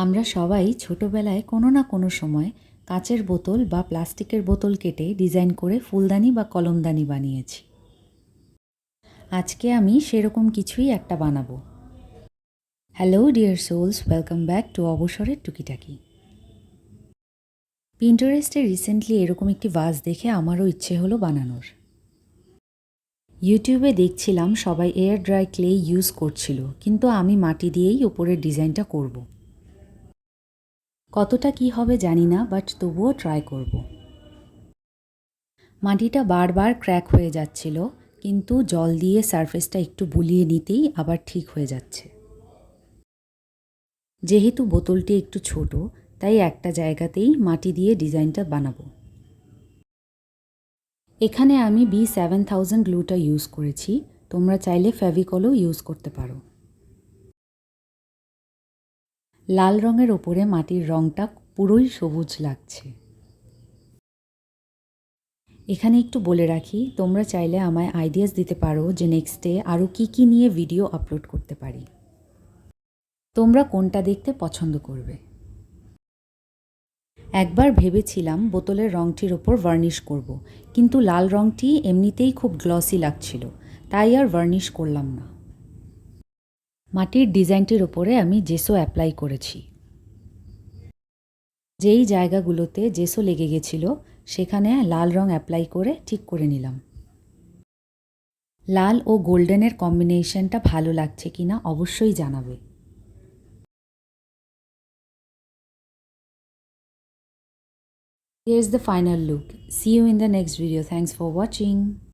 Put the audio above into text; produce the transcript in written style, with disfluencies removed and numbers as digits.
আমরা সবাই ছোটবেলায় কোনো না কোনো সময় কাচের বোতল বা প্লাস্টিকের বোতল কেটে ডিজাইন করে ফুলদানি বা কলমদানি বানিয়েছি। আজকে আমি সেরকম কিছুই একটা বানাবো। Hello dear souls, welcome back to অবসরের টুকিটাকি। পিন্টারেস্টে রিসেন্টলি এরকম একটি ভাস দেখে আমারও ইচ্ছে হলো বানানোর। ইউটিউবে দেখছিলাম সবাই এয়ার ড্রাই ক্লে ইউজ করছিল, কিন্তু আমি মাটি দিয়েই উপরের ডিজাইনটা করব। কতটা কি হবে জানি না, বাট তবুও ট্রাই করব। মাটিটা বারবার ক্র্যাক হয়ে যাচ্ছিল, কিন্তু জল দিয়ে সারফেসটা একটু বুলিয়ে নিতেই আবার ঠিক হয়ে যাচ্ছে। যেহেতু বোতলটি একটু ছোট, তাই একটা জায়গাতেই মাটি দিয়ে ডিজাইনটা বানাবো। এখানে আমি B7000 গ্লুটা ইউজ করেছি, তোমরা চাইলে ফেভিকলও ইউজ করতে পারো। লাল রঙের ওপরে মাটির রঙটা পুরোই সবুজ লাগছে। এখানে একটু বলে রাখি, তোমরা চাইলে আমায় আইডিয়াস দিতে পারো যে নেক্সটে আরও কী নিয়ে ভিডিও আপলোড করতে পারি। তোমরা কোনটা দেখতে পছন্দ করবে? একবার ভেবেছিলাম বোতলের রঙটির ওপর ভার্নিশ করব, কিন্তু লাল রঙটি এমনিতেই খুব গ্লসি লাগছিল, তাই আর ভার্নিশ করলাম না। মাটির ডিজাইনটির ওপরে আমি জেসো অ্যাপ্লাই করেছি। যেই জায়গাগুলোতে জেসো লেগে গেছিল সেখানে লাল রং অ্যাপ্লাই করে ঠিক করে নিলাম। লাল ও গোল্ডেনের কম্বিনেশনটা ভালো লাগছে কিনা অবশ্যই জানাবে। Here's the final look. See you in the next video. Thanks for watching.